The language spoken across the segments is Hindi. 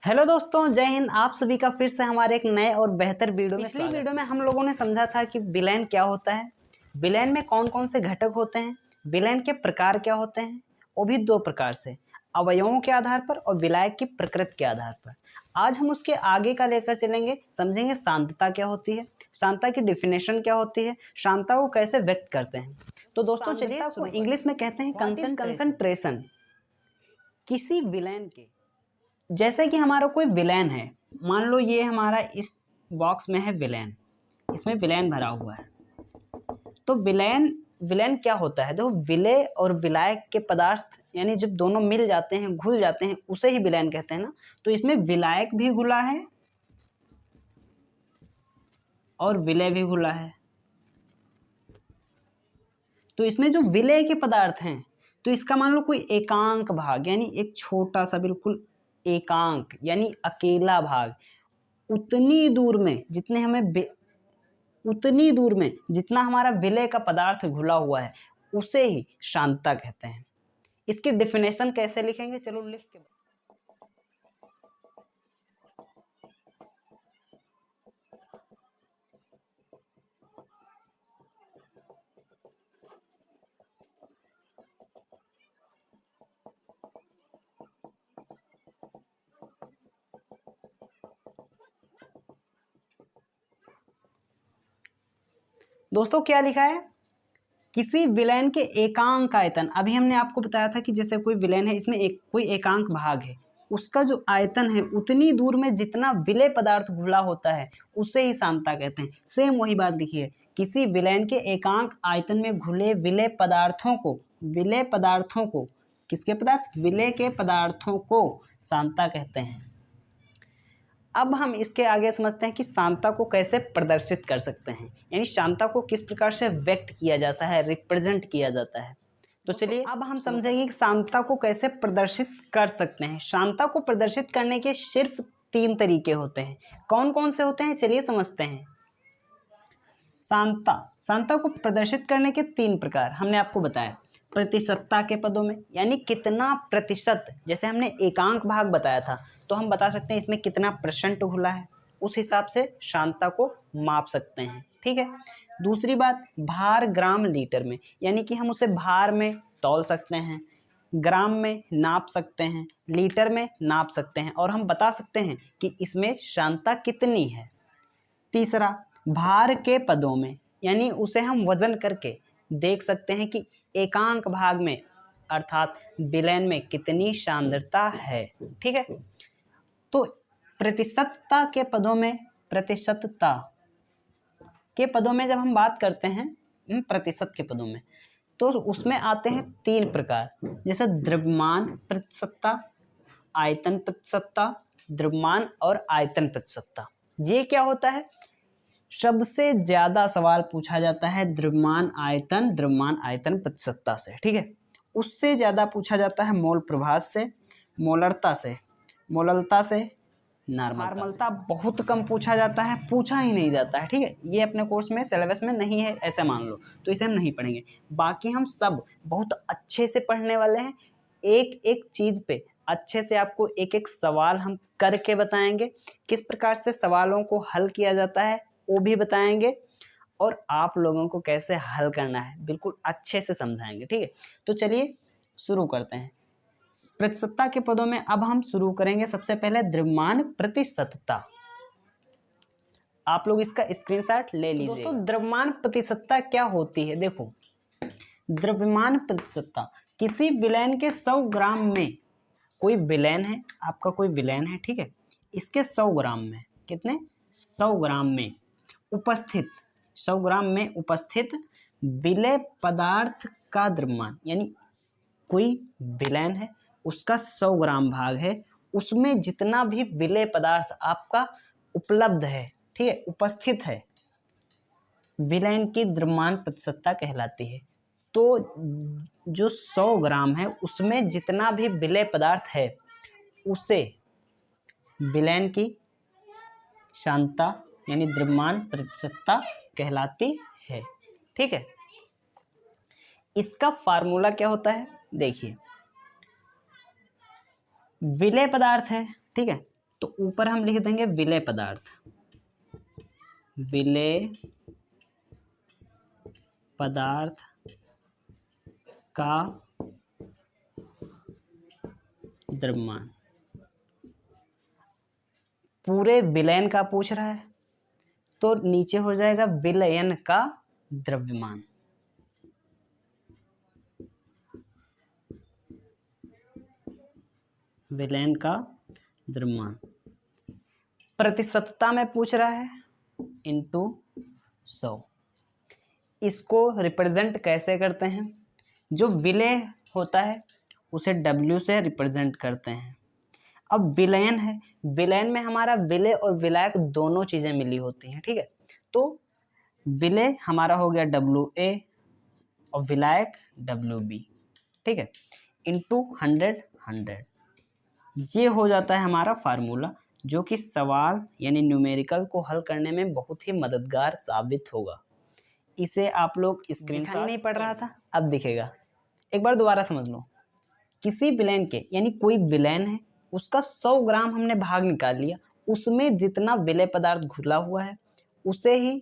हेलो दोस्तों, जय हिंद। आप सभी का फिर से हमारे एक नए और बेहतर वीडियो में पिछली वीडियो में हम लोगों ने समझा था कि विलेन क्या होता है, विलेन में कौन कौन से घटक होते हैं, विलेन के प्रकार क्या होते हैं, वो भी दो प्रकार से, अवयवों के आधार पर और विलायक की प्रकृति के आधार पर। आज हम उसके आगे का लेकर चलेंगे, समझेंगे शांतता क्या होती है, शांतता की डिफिनेशन क्या होती है, शांतता को कैसे व्यक्त करते हैं। तो दोस्तों चलिए, इसको इंग्लिश में कहते हैं कंसंट्रेशन। किसी विलेन के, जैसे कि हमारा कोई विलेन है, मान लो ये हमारा इस बॉक्स में है विलेन, इसमें विलेन भरा हुआ है। तो विलेन क्या होता है? देखो, विलेय और विलायक के पदार्थ यानी जब दोनों मिल जाते हैं, घुल जाते हैं, उसे ही विलेन कहते हैं ना। तो इसमें विलायक भी घुला है और विलेय भी घुला है। तो इसमें जो विलेय के पदार्थ हैं, तो इसका मान लो कोई एकांक भाग यानी एक छोटा सा बिल्कुल एकांक यानी अकेला भाग, उतनी दूर में जितना हमारा विलेय का पदार्थ घुला हुआ है, उसे ही शांतता कहते हैं। इसकी डेफिनेशन कैसे लिखेंगे, चलो लिख के। दोस्तों क्या लिखा है? किसी विलेन के एकांक आयतन। अभी हमने आपको बताया था कि जैसे कोई विलेन है, इसमें कोई एकांक भाग है, उसका जो आयतन है उतनी दूर में जितना विलेय पदार्थ घुला होता है, उसे ही शांतता कहते हैं। सेम वही बात लिखी है, किसी विलेन के एकांक आयतन में घुले विलेय पदार्थों को किसके पदार्थ? विलेय के पदार्थों को शांतता कहते हैं। अब हम इसके आगे समझते हैं कि शांतता को कैसे प्रदर्शित कर सकते हैं, यानी शांतता को किस प्रकार से व्यक्त किया जाता है, रिप्रेजेंट किया जाता है। तो चलिए अब हम समझेंगे कि शांतता को कैसे प्रदर्शित कर सकते हैं। शांतता को प्रदर्शित करने के सिर्फ 3 तरीके होते हैं। कौन कौन से होते हैं, चलिए समझते हैं। शांतता को प्रदर्शित करने के 3 प्रकार हमने आपको बताया। प्रतिशतता के पदों में, यानी कितना प्रतिशत, जैसे हमने एकांक भाग बताया था, तो हम बता सकते हैं इसमें कितना % घुला है, उस हिसाब से शांतता को माप सकते हैं। ठीक है। दूसरी बात, भार ग्राम लीटर में, यानी कि हम उसे भार में तौल सकते हैं, ग्राम में नाप सकते हैं, लीटर में नाप सकते हैं, और हम बता सकते हैं कि इसमें शांतता कितनी है। तीसरा, भार के पदों में, यानी उसे हम वजन करके देख सकते हैं कि एकांक भाग में अर्थात विलेन में कितनी सांद्रता है। ठीक है। तो प्रतिशतता के पदों में जब हम बात करते हैं प्रतिशत के पदों में, तो उसमें आते हैं 3 प्रकार, जैसे द्रव्यमान प्रतिशतता, आयतन प्रतिशतता, द्रव्यमान और आयतन प्रतिशतता। ये क्या होता है? सबसे ज्यादा सवाल पूछा जाता है द्रव्यमान आयतन प्रतिशतता से। ठीक है। उससे ज्यादा पूछा जाता है मोल प्रभास से, मोलरता से, नॉर्मलता बहुत कम पूछा जाता है, पूछा ही नहीं जाता है। ठीक है। ये अपने कोर्स में सिलेबस में नहीं है, ऐसे मान लो, तो इसे हम नहीं पढ़ेंगे। बाकी हम सब बहुत अच्छे से पढ़ने वाले हैं। एक एक चीज पे अच्छे से आपको एक एक सवाल हम करके बताएंगे, किस प्रकार से सवालों को हल किया जाता है वो भी बताएंगे, और आप लोगों को कैसे हल करना है बिल्कुल अच्छे से समझाएंगे। ठीक है। तो चलिए शुरू करते हैं। प्रतिशतता के पदों में अब हम शुरू करेंगे। सबसे पहले द्रव्यमान प्रतिशतता। आप लोग इसका स्क्रीनशॉट ले लीजिए। दोस्तों, द्रव्यमान प्रतिशतता क्या होती है? देखो, द्रव्यमान प्रतिशतता किसी विलेन के 100 ग्राम में, कोई विलेन है, आपका कोई विलेन है, ठीक है, इसके 100 ग्राम में, कितने? 100 ग्राम में उपस्थित 100 ग्राम में उपस्थित विलेय पदार्थ का द्रव्यमान, यानी कोई विलेन है, उसका 100 ग्राम भाग है, उसमें जितना भी विलेय पदार्थ आपका उपलब्ध है, ठीक है, उपस्थित है, विलेन की द्रव्यमान प्रतिशतता कहलाती है। तो जो 100 ग्राम है उसमें जितना भी विलेय पदार्थ है, उसे विलेन की शांतता यानी द्रव्यमान प्रतिशतता कहलाती है। ठीक है। इसका फार्मूला क्या होता है? देखिए, विलेय पदार्थ है, ठीक है, तो ऊपर हम लिख देंगे विलेय पदार्थ, विलेय पदार्थ का द्रव्यमान। पूरे विलयन का पूछ रहा है तो नीचे हो जाएगा विलयन का द्रव्यमान। विलयन का द्रव्यमान। प्रतिशतता में पूछ रहा है इंटू 100। इसको रिप्रेजेंट कैसे करते हैं? जो विलेय होता है उसे W से रिप्रेजेंट करते हैं। अब विलयन है, विलयन में हमारा विलेय और विलायक दोनों चीज़ें मिली होती हैं, ठीक है। तो विलेय हमारा हो गया WA और विलायक WB, ठीक है, इंटू 100। ये हो जाता है हमारा फार्मूला, जो कि सवाल यानी न्यूमेरिकल को हल करने में बहुत ही मददगार साबित होगा। इसे आप लोग स्क्रीनशॉट नहीं पढ़ रहा था, अब दिखेगा। एक बार दोबारा समझ लो। किसी विलयन के यानी कोई विलयन है, उसका 100 ग्राम हमने भाग निकाल लिया, उसमें जितना विलेय पदार्थ घुला हुआ है उसे ही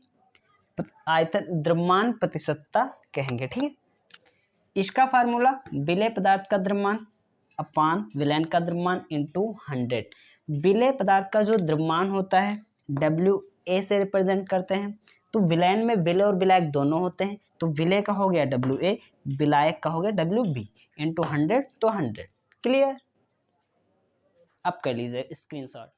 आयतन द्रव्यमान प्रतिशतता कहेंगे, ठीक है। इसका फार्मूला विलेय पदार्थ का द्रव्यमान अपान विलयन का द्रव्यमान इंटू 100। विलेय पदार्थ का जो द्रव्यमान होता है WA से रिप्रेजेंट करते हैं। तो विलयन में विलेय और विलायक दोनों होते हैं, तो विलेय का हो गया WA, विलायक का हो गया WB इंटू 100, तो 100। क्लियर? अब कर लीजिए स्क्रीनशॉट।